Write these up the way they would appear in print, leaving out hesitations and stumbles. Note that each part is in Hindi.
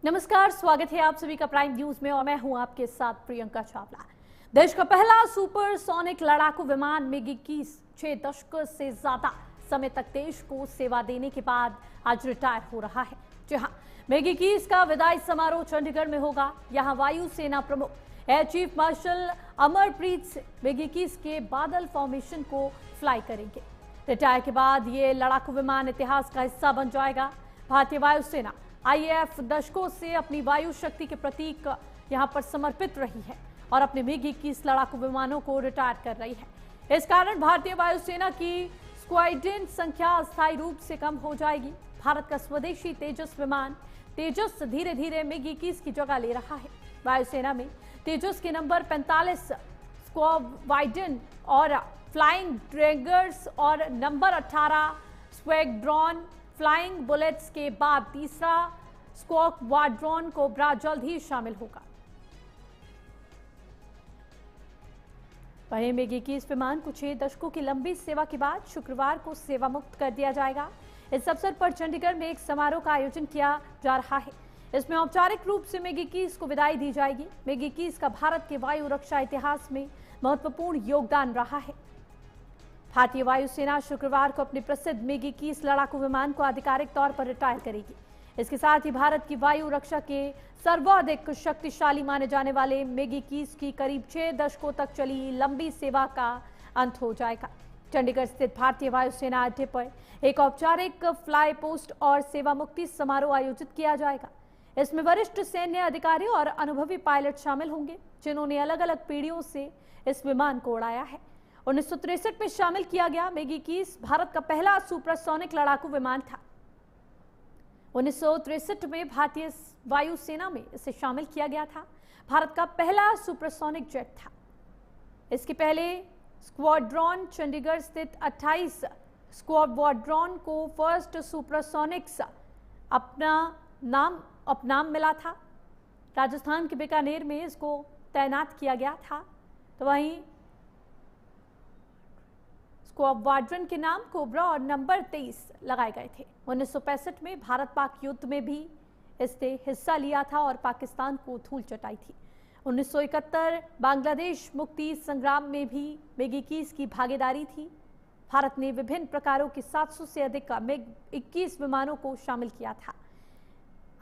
नमस्कार, स्वागत है आप सभी का प्राइम न्यूज में और मैं हूं आपके साथ प्रियंका चावला। देश का पहला सुपरसोनिक लड़ाकू विमान मिग 21 6 दशकों से ज्यादा समय तक देश को सेवा देने के बाद आज रिटायर हो रहा है। जी हां, मिग 21 का विदाई समारोह चंडीगढ़ में होगा। यहां वायुसेना प्रमुख air chief marshal Amarpreet Singh MiG 21 के बादल फॉर्मेशन को फ्लाई करेंगे। रिटायर के बाद ये लड़ाकू विमान इतिहास का हिस्सा बन जाएगा। भारतीय वायुसेना IAF दशकों से अपनी वायु शक्ति के प्रतीक यहां पर समर्पित रही है और अपने मिग 21 लड़ाकू विमानों को रिटायर कर रही है। इस कारण भारतीय वायुसेना की स्क्वाड्रन संख्या अस्थायी रूप से कम हो जाएगी। भारत का स्वदेशी तेजस विमान तेजस धीरे धीरे मिग 21 की जगह ले रहा है। वायुसेना में तेजस के नंबर 45 स्क्वाड्रन और फ्लाइंग ड्रैगर्स और नंबर 18 स्क्वाड्रन फ्लाइंग बुलेट्स के बाद तीसरा स्क्वाड्रन कोबरा जल्द ही शामिल होगा। वहीं मिग 21 विमान को 6 दशकों की लंबी सेवा के बाद शुक्रवार को सेवा मुक्त कर दिया जाएगा। इस अवसर पर चंडीगढ़ में एक समारोह का आयोजन किया जा रहा है। इसमें औपचारिक रूप से मिग 21 को विदाई दी जाएगी। मिग 21 का भारत के वायु रक्षा इतिहास में महत्वपूर्ण योगदान रहा है। भारतीय वायुसेना शुक्रवार को अपने प्रसिद्ध मिग 21 लड़ाकू विमान को आधिकारिक तौर पर रिटायर करेगी। इसके साथ ही भारत की वायु रक्षा के सर्वाधिक शक्तिशाली माने जाने वाले मिग 21 की करीब 6 दशकों तक चली लंबी सेवा का अंत हो जाएगा। चंडीगढ़ स्थित भारतीय वायुसेना अड्डे पर एक औपचारिक फ्लाई पोस्ट और सेवा मुक्ति समारोह आयोजित किया जाएगा। इसमें वरिष्ठ सैन्य अधिकारी और अनुभवी पायलट शामिल होंगे, जिन्होंने अलग अलग पीढ़ियों से इस विमान को उड़ाया है। 1963 में शामिल किया गया मिग 21 भारत का पहला सुपरसोनिक लड़ाकू विमान था। 1963 में भारतीय वायुसेना में इसे शामिल किया गया था। भारत का पहला सुपरसोनिक जेट था। इसके पहले स्क्वाड्रन चंडीगढ़ स्थित 28 स्क्वाड्रन को फर्स्ट सुपरसोनिक्स अपनाम मिला था। राजस्थान के बीकानेर में इसको तैनात किया गया था। तो वहीं स्क्वाड्रन के नाम कोबरा और नंबर 23 लगाए गए थे। 1965 में भारत पाक युद्ध में भी इसने हिस्सा लिया था और पाकिस्तान को धूल चटाई थी। 1971 बांग्लादेश मुक्ति संग्राम में भी मिग 21 की भागीदारी थी। भारत ने विभिन्न प्रकारों के 700 से अधिक मिग 21 विमानों को शामिल किया था।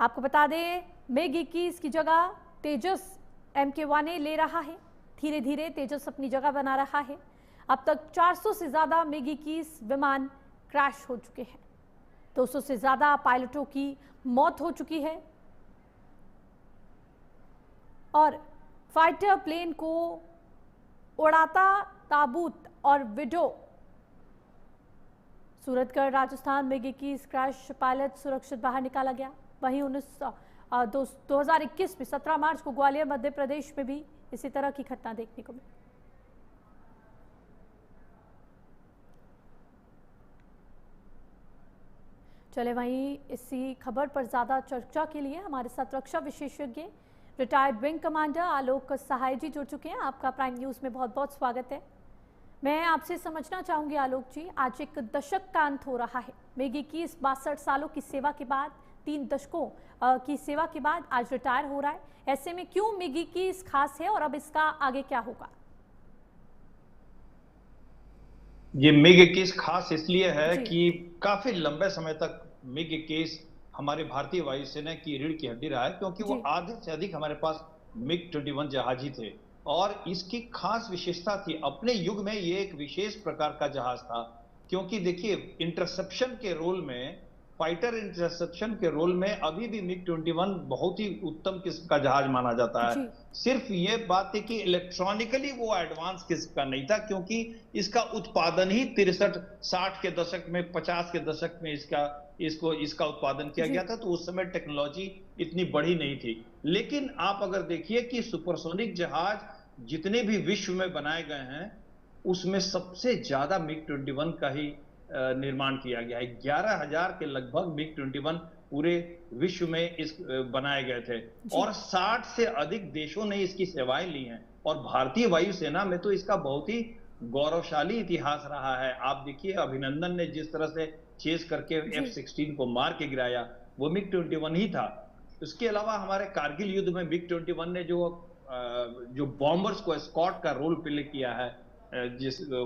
आपको बता दें, मिग 21 की जगह तेजस MK1A ले रहा है। धीरे धीरे तेजस अपनी जगह बना रहा है। अब तक 400 से ज्यादा मिग 21 विमान क्रैश हो चुके हैं। 200 से ज्यादा पायलटों की मौत हो चुकी है और फाइटर प्लेन को उड़ाता ताबूत और window Suratgarh Rajasthan MiG 21 crash pilot सुरक्षित बाहर निकाला गया। वहीं 2021 में 17 मार्च को ग्वालियर मध्य प्रदेश में भी इसी तरह की घटना देखने को मिली। चले वहीं इसी खबर पर ज्यादा चर्चा के लिए हमारे साथ रक्षा विशेषज्ञ रिटायर्ड विंग कमांडर आलोक सहाय जी जुड़ चुके हैं। आपका प्राइम न्यूज में बहुत बहुत स्वागत है। मैं आपसे समझना चाहूंगी आलोक जी, आज एक दशक का अंत हो रहा है। मिग 21 62 सालों की सेवा के बाद 3 दशकों की सेवा के बाद आज रिटायर हो रहा है। ऐसे में क्यों मिग 21 खास है और अब इसका आगे क्या होगा? ये मिग 21 खास इसलिए है कि काफी लंबे समय तक मिग 21 हमारे भारतीय वायुसेना की रीढ़ की हड्डी रहा है, क्योंकि वो आधे से अधिक हमारे पास मिग 21 जहाज ही थे। और इसकी खास विशेषता थी, अपने युग में ये एक विशेष प्रकार का जहाज था, क्योंकि देखिए इंटरसेप्शन के रोल में, फाइटर इंटरसेप्शन के रोल में अभी भी मिग 21 बहुत ही उत्तम किस्म का जहाज माना जाता है। सिर्फ ये बात है कि इलेक्ट्रॉनिकली वो एडवांस किस्म का नहीं था, क्योंकि इसका उत्पादन ही 63-60 के दशक में, 50 के दशक में इसका उत्पादन किया गया था। तो उस समय टेक्नोलॉजी इतनी बड़ी नहीं थी। लेकिन आप अगर देखिए कि सुपरसोनिक जहाज जितने भी विश्व में बनाए गए हैं, उसमें सबसे ज्यादा मिग 21 का ही निर्माण किया गया है। 11,000 के लगभग मिग 21 पूरे विश्व में बनाए गए थे और 60 से अधिक देशों ने इसकी सेवाएं ली हैं। और भारतीय वायुसेना में तो इसका बहुत ही गौरवशाली इतिहास रहा है। आप देखिए, अभिनंदन ने जिस तरह से चेस करके F-16 को मार के गिराया, वो मिग 21 ही था। उसके अलावा हमारे कारगिल युद्ध में MiG-21 ने जो बॉम्बर्स को एस्कॉर्ट का रोल प्ले किया है,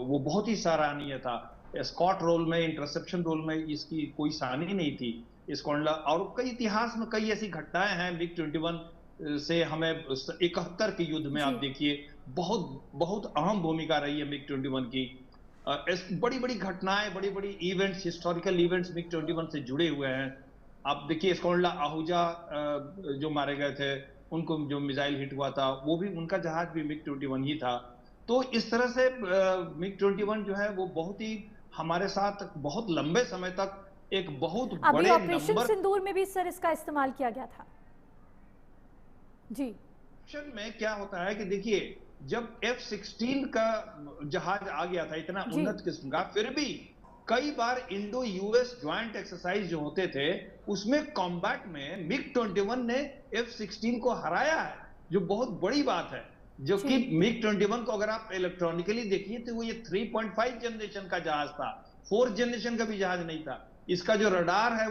वो बहुत ही सराहनीय था। एस्कॉर्ट रोल में, इंटरसेप्शन रोल में इसकी कोई सानी नहीं थी। और कई इतिहास में कई ऐसी घटनाएं हैं MiG-21 से हमें 71 के युद्ध में आप देखिए बहुत बहुत अहम भूमिका रही है MiG-21 की। बड़ी बड़ी घटनाएं, बड़ी बड़ी इवेंट्स, हिस्टोरिकल इवेंट्स MiG-21 से जुड़े हुए हैं। आप देखिए स्कोंडला आहूजा जो मारे गए थे, उनको जो मिसाइल हिट हुआ था, वो भी उनका जहाज भी MiG-21 ही था। तो इस तरह से MiG-21 जो है वो बहुत ही हमारे साथ बहुत लंबे समय तक एक बहुत अभी बड़े ऑपरेशन नंबर सिंदूर में भी सर इसका इस्तेमाल किया गया था जी। ऑप्शन में क्या होता है कि देखिए, जब F-16 का जहाज आ गया था इतना उन्नत किस्म का, फिर भी कई बार इंडो यूएस ज्वाइंट एक्सरसाइज जो होते थे उसमें कॉम्बैट में MiG-21 ने F-16 को हराया है, जो बहुत बड़ी बात है। जो कि MiG-21 को अगर आप इलेक्ट्रॉनिकली देखिए तो वो ये 3.5 जनरेशन का जहाज था, 4 जनरेशन का भी जहाज नहीं था। इसका जो रडार है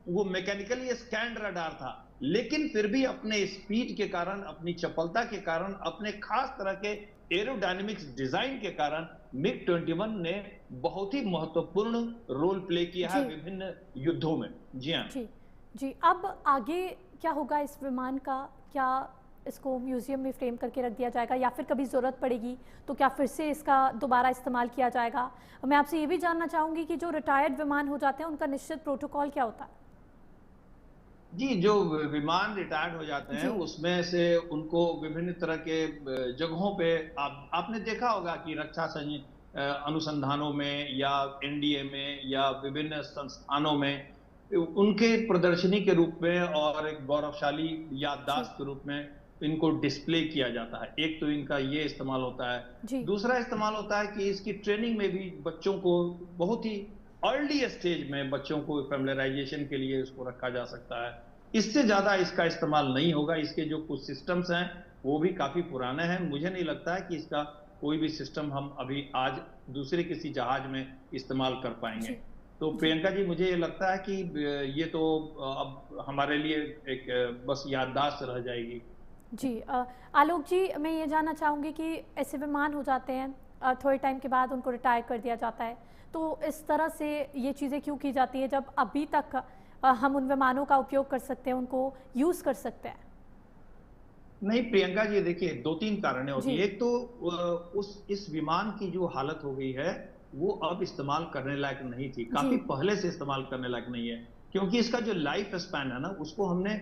वो मैकेनिकली स्कैन्ड रडार था, लेकिन फिर भी अपने स्पीड के कारण, अपनी चपलता के कारण, अपने खास तरह के एरोडायनेमिक्स डिजाइन के कारण MiG-21 ने बहुत ही महत्वपूर्ण रोल प्ले किया है विभिन्न युद्धों में। जी हाँ जी। अब आगे क्या होगा इस विमान का? क्या इसको म्यूजियम में फ्रेम करके रख दिया जाएगा या फिर कभी जरूरत पड़ेगी तो क्या फिर से इसका दोबारा इस्तेमाल किया जाएगा? मैं आपसे ये भी जानना चाहूंगी कि जो रिटायर्ड विमान हो जाते हैं उनका निश्चित प्रोटोकॉल क्या होता है? जी, जो विमान रिटायर्ड हो जाते हैं उसमें से उनको विभिन्न तरह के जगहों पे आपने देखा होगा कि रक्षा अनुसंधानों में या एनडीए में या विभिन्न संस्थानों में उनके प्रदर्शनी के रूप में और एक गौरवशाली याददाश्त के रूप में इनको डिस्प्ले किया जाता है। एक तो इनका ये इस्तेमाल होता है, दूसरा इस्तेमाल होता है कि इसकी ट्रेनिंग में भी बच्चों को बहुत ही अर्ली स्टेज में बच्चों को फैमिलियराइजेशन के लिए इसको रखा जा सकता है। इससे ज्यादा इसका इस्तेमाल नहीं होगा। इसके जो कुछ सिस्टम्स हैं वो भी काफी पुराने हैं। मुझे नहीं लगता है कि इसका कोई भी सिस्टम हम अभी आज दूसरे किसी जहाज में इस्तेमाल कर पाएंगे। तो प्रियंका जी, मुझे ये लगता है कि ये तो अब हमारे लिए एक बस याददाश्त रह जाएगी। जी आलोक जी, मैं ये जानना चाहूंगी कि ऐसे विमान हो जाते हैं, थोड़े टाइम के बाद उनको रिटायर कर दिया जाता है, तो इस तरह से ये चीज़ें क्यों की जाती है जब अभी तक हम उन विमानों का उपयोग कर सकते हैं, उनको यूज़ कर सकते हैं? नहीं प्रियंका जी, देखिए 2-3 कारण होती है। एक तो इस विमान की जो हालत हो गई है वो अब इस्तेमाल करने लायक नहीं थी, काफी पहले से इस्तेमाल करने लायक नहीं है, क्योंकि इसका जो लाइफ स्पैन है ना उसको हमने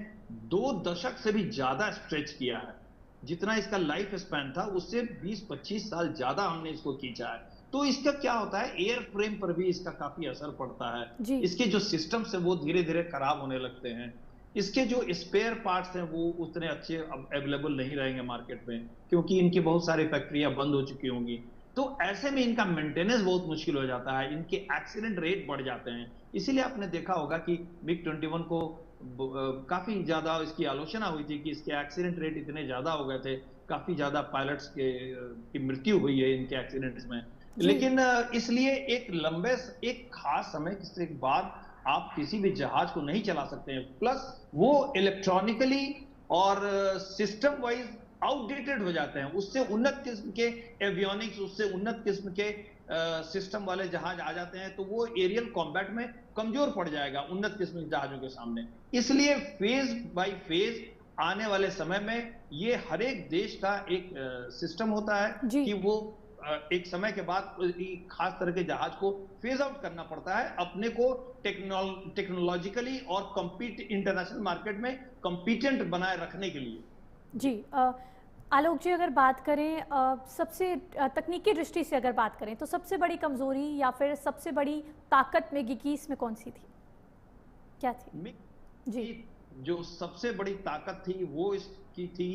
2 दशक से भी ज्यादा स्ट्रेच किया है। जितना इसका लाइफ स्पैन था उससे 20-25 साल ज्यादा हमने इसको खींचा है। तो इसका क्या होता है, एयर फ्रेम पर भी इसका काफी असर पड़ता है। इसके जो सिस्टम्स है वो धीरे धीरे खराब होने लगते हैं। इसके जो स्पेयर पार्ट्स हैं वो उतने अच्छे अब अवेलेबल नहीं रहेंगे मार्केट में, क्योंकि इनकी बहुत सारी फैक्ट्रियां बंद हो चुकी होंगी। तो ऐसे में इनका मेंटेनेंस बहुत मुश्किल हो जाता है, इनके एक्सीडेंट रेट बढ़ जाते हैं। इसीलिए आपने देखा होगा कि MiG-21 को काफी ज्यादा इसकी आलोचना हुई थी कि इसके एक्सीडेंट रेट इतने ज्यादा हो गए थे, काफी ज्यादा पायलट्स की मृत्यु हुई है इनके एक्सीडेंट्स में। लेकिन इसलिए एक खास समय के बाद आप किसी भी जहाज को नहीं चला सकते हैं। प्लस वो इलेक्ट्रॉनिकली और सिस्टम वाइज आउटडेटेड हो जाते हैं। उससे उन्नत किस्म के एवियोनिक्स, उससे उन्नत किस्म के सिस्टम वाले जहाज आ जाते हैं, तो वो एरियल कॉम्बैट में कमजोर पड़ जाएगा उन्नत किस्म के जहाजों के सामने। इसलिए फेज बाय फेज आने वाले समय में ये हर एक देश का एक सिस्टम होता है कि वो एक समय के बाद खास तरह के जहाज को फेज आउट करना पड़ता है अपने को टेक्नोलॉजिकली और इंटरनेशनल मार्केट में कॉम्पिटेंट बनाए रखने के लिए। जी आलोक जी, अगर बात करें सबसे तकनीकी दृष्टि से अगर बात करें तो सबसे बड़ी कमजोरी या फिर सबसे बड़ी ताकत MiG-21 में कौन सी थी, क्या थी? जी, जो सबसे बड़ी ताकत थी वो इसकी थी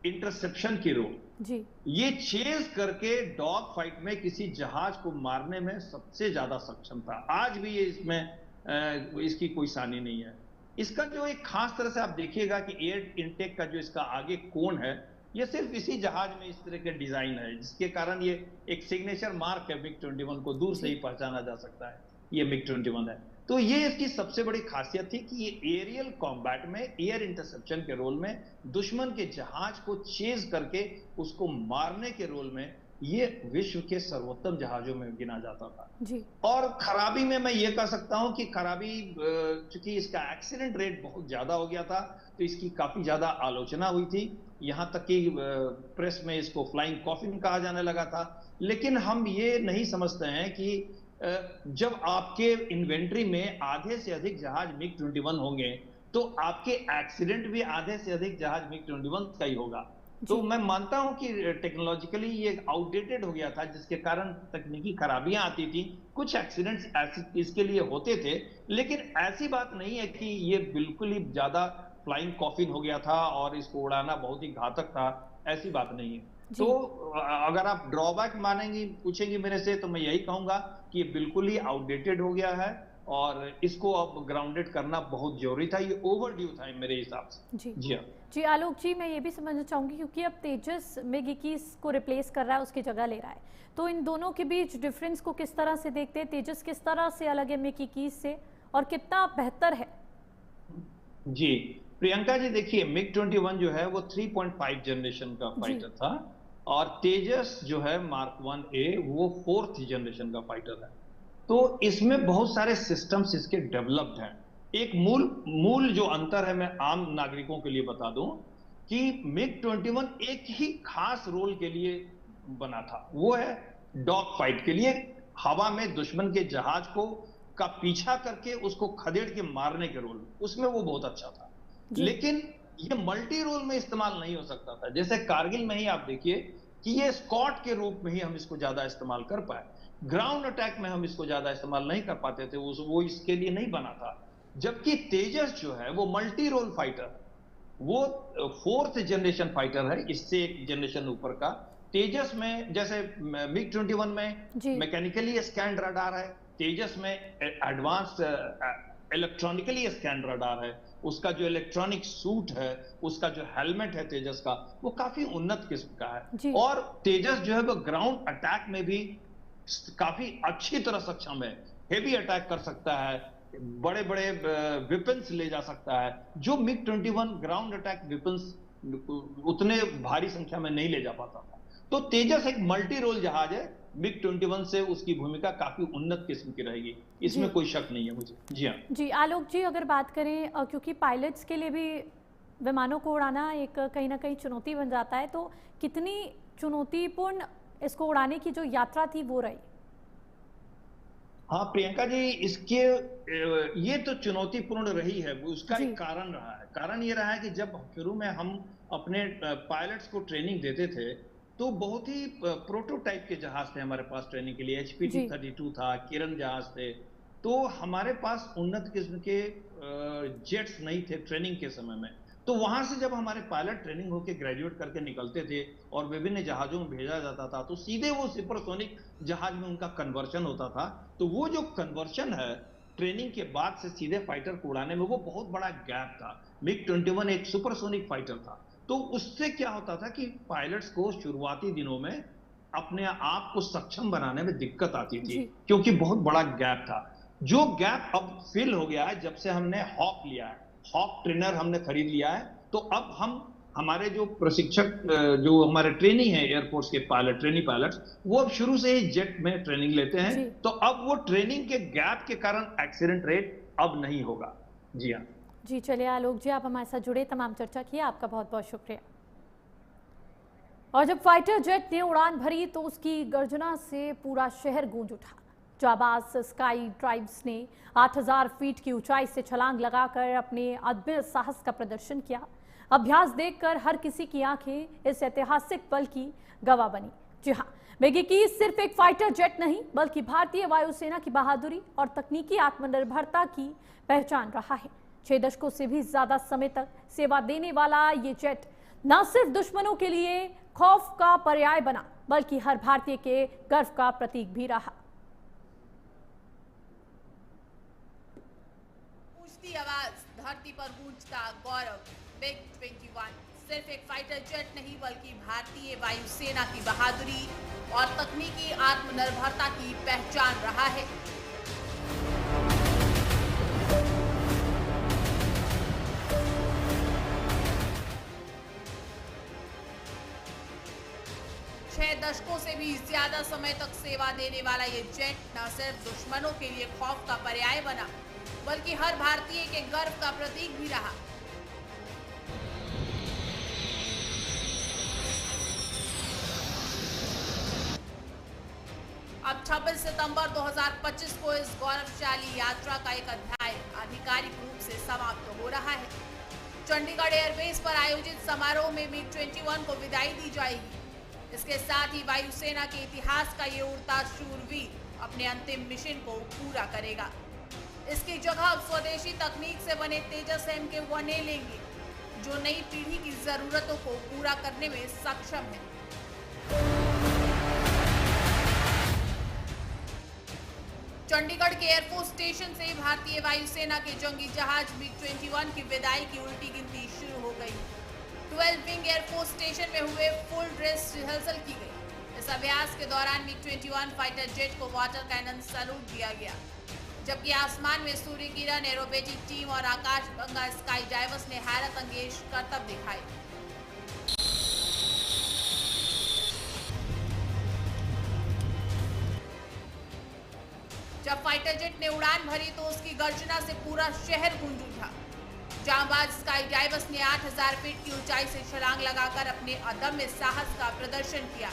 इंटरसेप्शन की रोल। जी, ये चेज करके डॉग फाइट में किसी जहाज को मारने में सबसे ज्यादा सक्षम था। आज भी ये इसमें इसकी कोई सानी नहीं है। इसका जो एक खास तरह से आप देखिएगा कि एयर इनटेक का जो इसका आगे कोण है, ये सिर्फ इसी जहाज में इस तरह के डिजाइन है, जिसके कारण ये एक सिग्नेचर मार्क है MiG-21 को दूर से ही पहचाना जा सकता है, ये MiG-21 है। तो ये इसकी सबसे बड़ी खासियत थी कि ये एरियल कॉम्बैट में, एयर इंटरसेप्शन के रोल में, दुश्मन के जहाज को चेज करके उसको मारने के रोल में ये विश्व के सर्वोत्तम जहाजों में गिना जाता था जी। और खराबी में मैं ये कह सकता हूं कि खराबी, चूंकि इसका एक्सीडेंट रेट बहुत ज्यादा हो गया था तो इसकी काफी ज्यादा आलोचना हुई थी, यहां तक कि प्रेस में इसको फ्लाइंग कॉफिन कहा जाने लगा था। लेकिन हम ये नहीं समझते हैं कि जब आपके इन्वेंट्री में आधे से अधिक जहाज मिग 21 होंगे तो आपके एक्सीडेंट भी आधे से अधिक जहाज मिग 21 का ही होगा। तो मैं मानता हूं कि टेक्नोलॉजिकली ये आउटडेटेड हो गया था, जिसके कारण तकनीकी खराबियां आती थी, कुछ एक्सीडेंट्स इसके लिए होते थे, लेकिन ऐसी बात नहीं है कि ये बिल्कुल ही ज्यादा फ्लाइंग कॉफिन हो गया था और इसको उड़ाना बहुत ही घातक था, ऐसी बात नहीं है। तो अगर आप ड्रॉबैक मानेंगी, पूछेंगी मेरे से, तो मैं यही कहूंगा कि ये बिल्कुल ही आउटडेटेड हो गया है और इसको अब ग्राउंडेड करना बहुत जरूरी था, ये ओवरड्यू था मेरे हिसाब से। जी हाँ जी। आलोक जी, मैं ये भी समझना चाहूंगी क्योंकि अब तेजस मिग 21 को रिप्लेस कर रहा है, उसकी जगह ले रहा है, तो इन दोनों के बीच डिफरेंस को किस तरह से देखते हैं? तेजस किस तरह से अलग है मिग 21 से और कितना बेहतर है? जी प्रियंका जी, देखिए मिग 21 जो है वो 3.5 जनरेशन का फाइटर था और तेजस जो है मार्क 1A वो 4th जनरेशन का फाइटर है। तो इसमें बहुत सारे सिस्टम्स इसके डेवलप्ड हैं। एक मूल जो अंतर है, मैं आम नागरिकों के लिए बता दूं कि मिग 21 एक ही खास रोल के लिए बना था, वो है डॉग फाइट के लिए, हवा में दुश्मन के जहाज को का पीछा करके उसको खदेड़ के मारने के रोल, उसमें वो बहुत अच्छा था। लेकिन ये मल्टी रोल में इस्तेमाल नहीं हो सकता था। जैसे कारगिल में ही आप देखिए कि ये स्कॉट के रूप में ही हम इसको ज्यादा इस्तेमाल कर पाए, ग्राउंड अटैक में हम इसको ज्यादा इस्तेमाल नहीं कर पाते थे, वो इसके लिए नहीं बना था। जबकि तेजस जो है वो मल्टी रोल फाइटर, वो 4th जनरेशन फाइटर है, इससे एक जनरेशन ऊपर का। तेजस में जैसे मिग 21 में मैकेनिकली स्कैन रडार है, तेजस में एडवांस्ड इलेक्ट्रॉनिकली स्कैन रडार है, उसका जो इलेक्ट्रॉनिक सूट है, उसका जो हेलमेट है तेजस का, वो काफी उन्नत किस्म का है। और तेजस जो है वो ग्राउंड अटैक में भी काफी अच्छी तरह सक्षम है, हेवी अटैक कर सकता है, बड़े बड़े वेपन्स ले जा सकता है, जो मिग 21 ग्राउंड अटैक वेपन्स उतने भारी संख्या में नहीं ले जा पाता था। तो तेजस एक मल्टी रोल जहाज है, मिग 21 से उसकी भूमिका काफी उन्नत किस्म की रहेगी, इसमें कोई शक नहीं है मुझे। जी हाँ जी। आलोक जी, अगर बात करें, क्योंकि पायलट्स के लिए भी विमानों को उड़ाना एक कहीं ना कहीं चुनौती बन जाता है, तो कितनी चुनौतीपूर्ण इसको उड़ाने की जो यात्रा थी वो रही? हाँ प्रियंका जी, इसके ये तो चुनौतीपूर्ण रही है, उसका एक कारण रहा है। कारण ये रहा है कि जब शुरू में हम अपने पायलट्स को ट्रेनिंग देते थे तो बहुत ही प्रोटोटाइप के जहाज थे हमारे पास ट्रेनिंग के लिए, HPT-32 था, किरण जहाज थे, तो हमारे पास उन्नत किस्म के जेट्स नहीं थे ट्रेनिंग के समय में। तो वहां से जब हमारे पायलट ट्रेनिंग होकर ग्रेजुएट करके निकलते थे और विभिन्न जहाजों में भेजा जाता था, तो सीधे वो सुपरसोनिक जहाज में उनका कन्वर्शन होता था। तो वो जो कन्वर्शन है ट्रेनिंग के बाद से सीधे फाइटर को उड़ाने में, वो बहुत बड़ा गैप था। मिग 21 एक सुपरसोनिक फाइटर था, तो उससे क्या होता था कि पायलट्स को शुरुआती दिनों में अपने आप को सक्षम बनाने में दिक्कत आती थी, क्योंकि बहुत बड़ा गैप था। जो गैप अब फिल हो गया है जब से हमने हॉक लिया है, हॉक ट्रेनर हमने खरीद लिया है, तो अब हम हमारे जो प्रशिक्षक, जो हमारे ट्रेनी है एयरफोर्स के पायलट, ट्रेनी पायलट्स, वो अब शुरू से ही जेट में ट्रेनिंग लेते हैं, तो अब वो ट्रेनिंग के गैप के कारण एक्सीडेंट रेट अब नहीं होगा। जी हाँ जी। चलिए आलोक जी, आप हमारे साथ जुड़े, तमाम चर्चा की, आपका बहुत बहुत शुक्रिया। और जब फाइटर जेट ने उड़ान भरी तो उसकी गर्जना से पूरा शहर गूंज उठा। जाबाज स्काई ट्राइब्स ने 8000 फीट की ऊंचाई से छलांग लगाकर अपने अद्भुत साहस का प्रदर्शन किया। अभ्यास देखकर हर किसी की आंखें इस ऐतिहासिक पल की गवाह बनी। जी हाँ, मिग 21 सिर्फ एक फाइटर जेट नहीं, बल्कि भारतीय वायुसेना की बहादुरी और तकनीकी आत्मनिर्भरता की पहचान रहा है। 6 दशकों से भी ज्यादा समय तक सेवा देने वाला ये जेट न सिर्फ दुश्मनों के लिए खौफ का पर्याय बना, बल्कि हर भारतीय के गर्व का प्रतीक भी रहा। गूंजती आवाज, धरती पर गूंजता गौरव। मिग 21 सिर्फ एक फाइटर जेट नहीं, बल्कि भारतीय वायुसेना की बहादुरी और तकनीकी आत्मनिर्भरता की पहचान रहा है। 6 दशकों से भी ज्यादा समय तक सेवा देने वाला ये जेट न सिर्फ दुश्मनों के लिए खौफ का पर्याय बना, बल्कि हर भारतीय के गर्व का प्रतीक भी रहा। अब 26 सितंबर 2025 को इस गौरवशाली यात्रा का एक अध्याय आधिकारिक रूप से समाप्त हो रहा है। चंडीगढ़ एयरबेस पर आयोजित समारोह में MiG-21 को विदाई दी जाएगी। इसके साथ ही वायुसेना के इतिहास का ये उड़ता शूरवीर अपने अंतिम मिशन को पूरा करेगा। इसकी जगह अब स्वदेशी तकनीक से बने तेजस MK-1A लेंगे, जो नई पीढ़ी की जरूरतों को पूरा करने में सक्षम है। चंडीगढ़ के एयरफोर्स स्टेशन से भारतीय वायुसेना के जंगी जहाज MiG-21 की विदाई की उल्टी गिनती शुरू हो गई। 12 विंग एयरफोर्स स्टेशन में हुए फुल ड्रेस रिहर्सल की गई। इस अभ्यास के दौरान MiG-21 फाइटर जेट को वाटर कैनन सैल्यूट दिया गया, जबकि आसमान में सूर्य किरण एरोबेटिक टीम और आकाशगंगा स्काई डाइवर्स ने हैरत अंगेज करतब दिखाए। जब फाइटर जेट ने उड़ान भरी तो उसकी गर्जना से पूरा शहर गूंज उठा। जांबाज स्काई डाइवर्स ने 8000 फीट की ऊंचाई से छलांग लगाकर अपने अदम्य साहस का प्रदर्शन किया।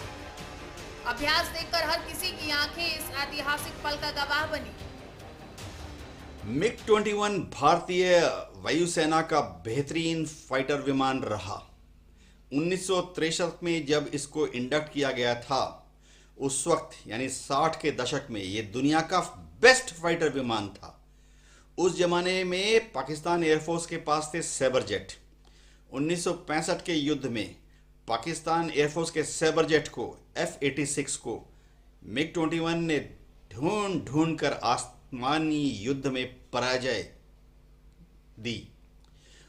अभ्यास देखकर हर किसी की आंखें इस ऐतिहासिक पल का गवाह बनी। MiG-21 भारतीय वायुसेना का बेहतरीन फाइटर विमान रहा। 1963 में जब इसको इंडक्ट किया गया था, उस वक्त यानी 60 के दशक में ये दुनिया का बेस्ट फाइटर विमान था। उस जमाने में पाकिस्तान एयरफोर्स के पास थे सैबर जेट। 1965 के युद्ध में पाकिस्तान एयरफोर्स के सैबर जेट को F-86 को MiG-21 ने ढूंढ कर आसमानी युद्ध में पराजय दी।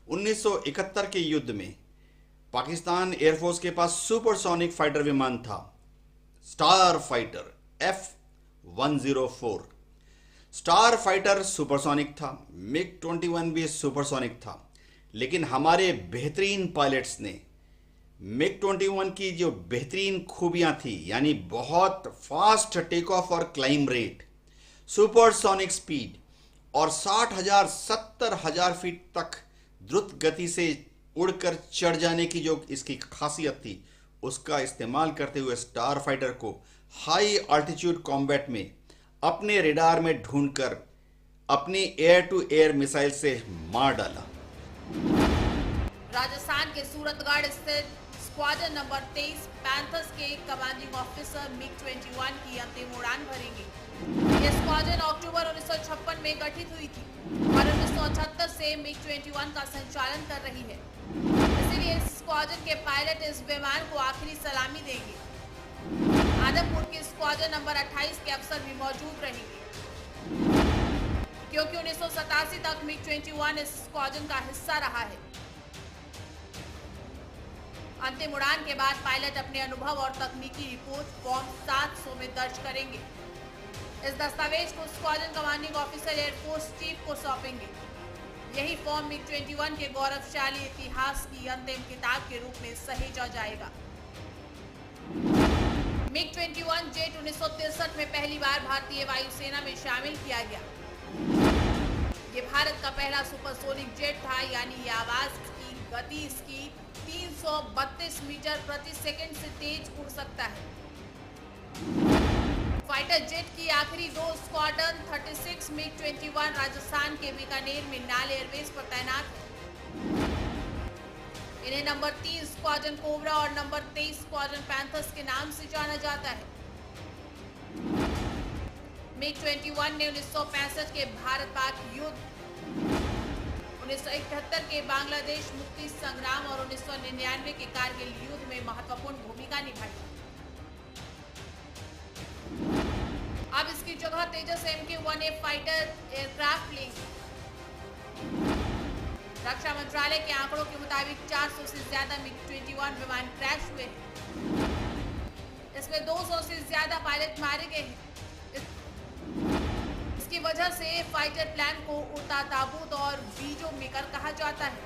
1971 के युद्ध में पाकिस्तान एयरफोर्स के पास सुपरसोनिक फाइटर विमान था, star fighter F-104। Star fighter supersonic था, MiG-21 भी सुपरसोनिक था, लेकिन हमारे बेहतरीन पायलट्स ने MiG-21 की जो बेहतरीन खूबियां थी, यानी बहुत फास्ट टेक ऑफ और क्लाइंब रेट, सुपरसोनिक स्पीड और 60,000 70,000 फीट तक द्रुत गति से उड़कर चढ़ जाने की जो इसकी खासियत थी, उसका इस्तेमाल करते हुए स्टार फाइटर को हाई अल्टीट्यूड कॉम्बैट में अपने रेडार में ढूंढकर अपनी एयर टू एयर मिसाइल से मार डाला। राजस्थान के सूरतगढ़ स्थित स्क्वाड्रन नंबर 23 पैंथर्स के कमांडिंग ऑफिसर MiG-21 की अंतिम उड़ान भरेंगे। यह स्क्वाड्रन अक्टूबर 1956 में गठित हुई थी और 1978 से MiG-21 का संचालन कर रही है। इसीलिए इस स्क्वाड्रन के पायलट इस विमान को आखिरी सलामी देंगे। आदमपुर के स्क्वाड्रन नंबर 28 के अफसर भी मौजूद रहेंगे, क्योंकि 1987 तक MiG-21 इस स्क्वाड्रन का हिस्सा रहा है। अंतिम उड़ान के बाद पायलट अपने अनुभव और तकनीकी रिपोर्ट फॉर्म 700 में दर्ज करेंगे। इस दस्तावेज को squadron commanding officer air force chief को सौंपेंगे। यही फॉर्म MiG-21 के गौरवशाली इतिहास की अंतिम किताब के रूप में सहेजा जाएगा। MiG-21 जेट 1963 में पहली बार भारतीय वायुसेना में शामिल किया गया। ये भारत का पहला सुपरसोनिक जेट था, यानी ये आवाज की गति इसकी 332 मीटर प्रति सेकंड से तेज उड़ सकता है। फाइटर जेट की आखिरी दो स्क्वाड्रन 36 MiG-21 राजस्थान के बीकानेर में नाल एयरबेस पर तैनात है। इन्हें नंबर 3 स्क्वाड्रन कोबरा और नंबर 23 स्क्वाड्रन पैंथर्स के नाम से जाना जाता है। MiG-21 ने 1965 के भारत पाक युद्ध, 1971 के बांग्लादेश मुक्ति संग्राम और 1999 के कारगिल युद्ध में महत्वपूर्ण भूमिका निभाई। अब इसकी जगह तेजस MK-1A फाइटर एयरक्राफ्ट लेंगे। रक्षा मंत्रालय के आंकड़ों के मुताबिक 400 से ज्यादा MiG-21 विमान क्रैश हुए हैं। इसमें 200 से ज्यादा पायलट मारे गए हैं। इसकी वजह से फाइटर प्लान को उड़ता ताबूत और बीजो मेकर कहा जाता है।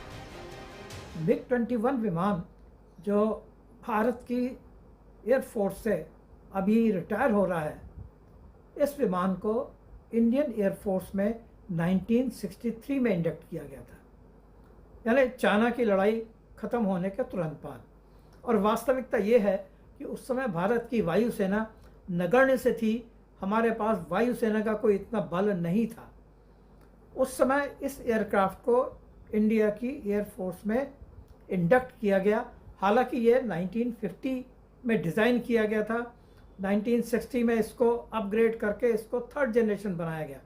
MiG-21 विमान जो भारत की एयरफोर्स से अभी रिटायर हो रहा है, इस विमान को इंडियन एयरफोर्स में 1963 में इंडक्ट किया गया था, यानी चाइना की लड़ाई ख़त्म होने के तुरंत बाद। और वास्तविकता ये है कि उस समय भारत की वायुसेना नगण्य से थी, हमारे पास वायुसेना का कोई इतना बल नहीं था। उस समय इस एयरक्राफ्ट को इंडिया की एयरफोर्स में इंडक्ट किया गया। हालांकि ये 1950 में डिज़ाइन किया गया था, 1960 में इसको अपग्रेड करके इसको थर्ड जनरेशन बनाया गया।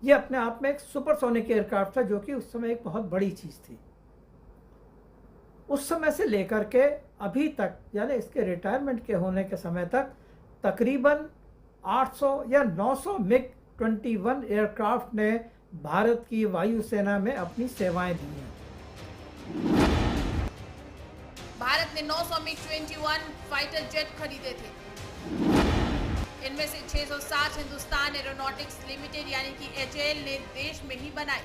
ये अपने आप में एक सुपरसोनिक एयरक्राफ्ट था, जो कि उस समय एक बहुत बड़ी चीज़ थी। उस समय से लेकर के अभी तक, यानी इसके रिटायरमेंट के होने के समय तक, तकरीबन 800 या 900 MiG-21 एयरक्राफ्ट ने भारत की वायुसेना में अपनी सेवाएं दी हैं। भारत ने 900 MiG-21 फाइटर जेट खरीदे थे। इनमें से 660 हिंदुस्तान एरोनॉटिक्स लिमिटेड यानी कि HAL ने देश में ही बनाई।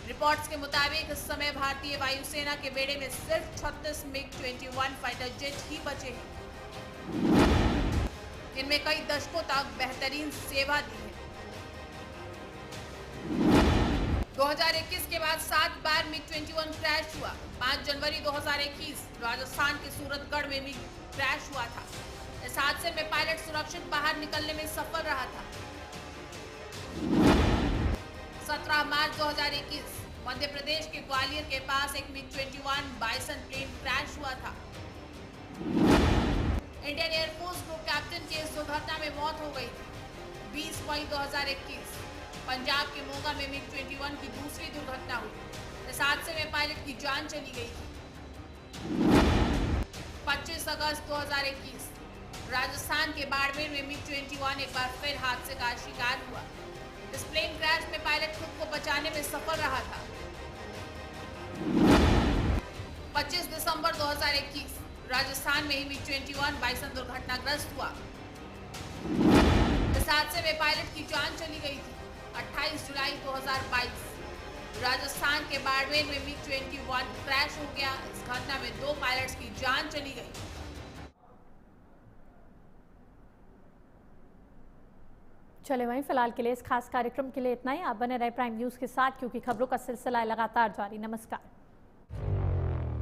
रिपोर्ट्स के मुताबिक इस समय भारतीय वायुसेना के बेड़े में सिर्फ 36 MiG-21 फाइटर जेट ही बचे हैं। इनमें कई दशकों तक बेहतरीन सेवा दी है। 2021 के बाद 7 बार MiG-21 क्रैश हुआ। 5 जनवरी 2021 राजस्थान के सूरतगढ़ में मिग क्रैश हुआ था। इस हादसे में पायलट सुरक्षित बाहर निकलने में सफल रहा था। 17 मार्च 2021 मध्य प्रदेश के ग्वालियर के पास एक MiG-21 बाइसन प्लेन क्रैश हुआ था। इंडियन एयरफोर्स ग्रुप कैप्टन की इस दुर्घटना में मौत हो गई थी। 20 मई 2021 पंजाब के मोगा में MiG-21 की दूसरी दुर्घटना हुई। इस हादसे में पायलट की जान चली गई थी। 25 अगस्त 2021 राजस्थान के बाड़मेर में MiG-21 एक बार फिर हादसे का शिकार हुआ। इस प्लेन क्रैश में पायलट खुद को बचाने में सफल रहा था। 25 दिसंबर 2021 राजस्थान में ही MiG-21 बाइसन दुर्घटनाग्रस्त हुआ। इस हादसे में पायलट की जान चली गई थी। 28 जुलाई 2022 राजस्थान के बाड़मेर में MiG-21 क्रैश हो गया। इस घटना में 2 पायलट्स की जान चली गई। चले वहीं फिलहाल के लिए इस खास कार्यक्रम के लिए इतना ही। आप बने रहे प्राइम न्यूज़ के साथ, क्योंकि खबरों का सिलसिला है लगातार जारी। नमस्कार।